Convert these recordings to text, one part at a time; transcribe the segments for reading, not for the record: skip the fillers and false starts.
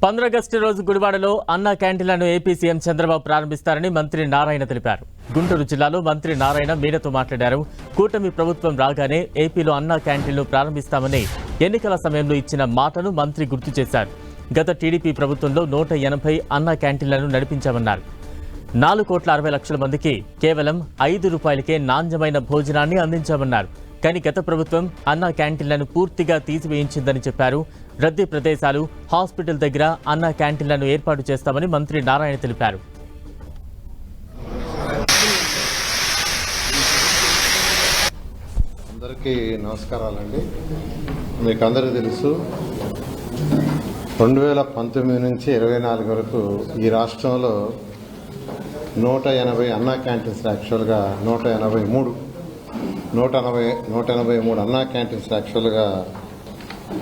15 August రోజు గుడివాడలో అన్నా క్యాంటీన్లను ఏపీ సీఎం చంద్రబాబు ప్రారంభిస్తారని మంత్రి నారాయణ తెలిపారు. గుంటూరు జిల్లాలో మంత్రి నారాయణ మీడియాతో మాట్లాడారు. కూటమి ప్రభుత్వం రాగానే ఏపీలో అన్నా క్యాంటీన్లు ప్రారంభిస్తామని ఎన్నికల సమయంలో ఇచ్చిన మాటను మంత్రి గుర్తు చేశారు. గత టీడీపీ ప్రభుత్వంలో 180 అన్నా క్యాంటీన్లను నడిపించామన్నారు. 4,60,00,000 మందికి కేవలం ₹5కే నాణ్యమైన భోజనాన్ని అందించామన్నారు. కానీ గత ప్రభుత్వం అన్నా క్యాంటీన్లను పూర్తిగా తీసివేయించిందని చెప్పారు. రద్దీ ప్రదేశాలు, హాస్పిటల్ దగ్గర అన్నా క్యాంటీన్లను ఏర్పాటు చేస్తామని మంత్రి నారాయణ తెలిపారు. అందరికీ నమస్కారాలండి. మీకు అందరికీ తెలుసు 2019 నుంచి 24 వరకు ఈ రాష్ట్రంలో 180 అన్నా క్యాంటీన్స్, యాక్చువల్గా 183 అన్నా క్యాంటీన్స్ యాక్చువల్గా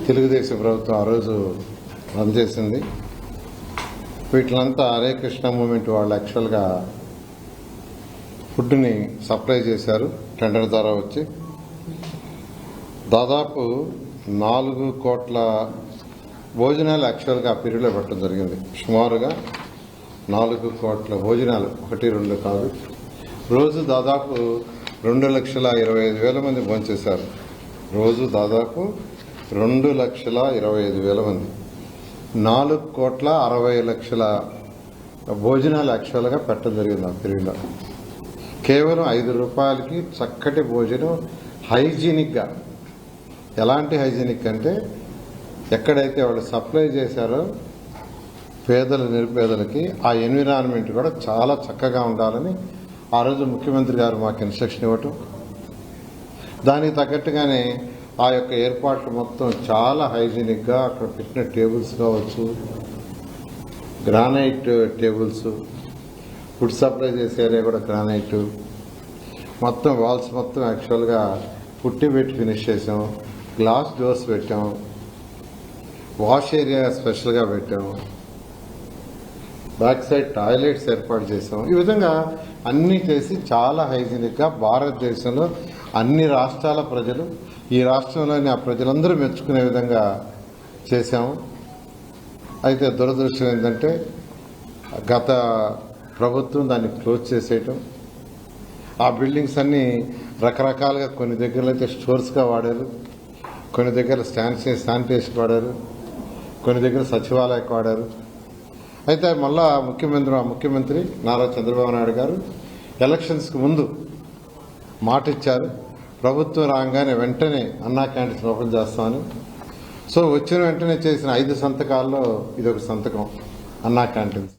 తెలుగుదేశం ప్రభుత్వం ఆ రోజు రన్ చేసింది. వీటిలంతా హరే కృష్ణ మూవ్మెంట్ వాళ్ళు యాక్చువల్గా ఫుడ్ని సప్లై చేశారు టెండర్ ద్వారా వచ్చి. దాదాపు 4 కోట్ల భోజనాలు యాక్చువల్గా ఆ పీరియడ్లో పెట్టడం జరిగింది. సుమారుగా 4 కోట్ల భోజనాలు, 1-2 కాదు. రోజు దాదాపు 2,25,000 మంది భోంచేశారు. రోజు దాదాపు 2,25,000 మంది, 4,60,00,000 భోజనాలు యాక్చువల్గా పెట్టడం జరిగింది ఆ పీరియడ్లో. కేవలం ₹5కి చక్కటి భోజనం, హైజీనిక్గా. ఎలాంటి హైజీనిక్ అంటే ఎక్కడైతే వాళ్ళు సప్లై చేశారో పేదలు, నిరుపేదలకి ఆ ఎన్విరాన్మెంట్ కూడా చాలా చక్కగా ఉండాలని ఆ రోజు ముఖ్యమంత్రి గారు మాకు ఇన్స్ట్రక్షన్ ఇవ్వటం, దానికి తగ్గట్టుగానే ఆ యొక్క ఏర్పాట్లు మొత్తం చాలా హైజీనిక్గా అక్కడ పెట్టిన టేబుల్స్ కావచ్చు, గ్రానైట్ టేబుల్స్, ఫుడ్ సప్లై చేసే ఏరియా కూడా గ్రానైట్, మొత్తం వాల్స్ మొత్తం యాక్చువల్గా పుట్టి పెట్టి ఫినిష్ చేసాం. గ్లాస్ డోర్స్ పెట్టాం, వాష్ ఏరియా స్పెషల్గా పెట్టాం, బ్యాక్ సైడ్ టాయిలెట్స్ ఏర్పాటు చేసాం. ఈ విధంగా అన్నీ చేసి చాలా హైజీనిక్గా భారతదేశంలో అన్ని రాష్ట్రాల ప్రజలు, ఈ రాష్ట్రంలోని ఆ ప్రజలందరూ మెచ్చుకునే విధంగా చేశాము. అయితే దురదృష్టం ఏంటంటే గత ప్రభుత్వం దాన్ని క్లోజ్ చేసేయటం, ఆ బిల్డింగ్స్ అన్నీ రకరకాలుగా కొన్ని దగ్గరలో అయితే స్టోర్స్గా వాడారు, కొన్ని దగ్గర శానిటేషన్ వాడారు, కొన్ని దగ్గర సచివాలయకు వాడారు. అయితే మళ్ళా ముఖ్యమంత్రి నారా చంద్రబాబు నాయుడు గారు ఎలక్షన్స్కి ముందు మాట ఇచ్చారు, ప్రభుత్వం రాగానే వెంటనే అన్నా క్యాంటీన్స్ ఓపెన్ చేస్తామని. సో వచ్చిన వెంటనే చేసిన 5 సంతకాల్లో ఇదొక సంతకం, అన్నా క్యాంటీన్స్.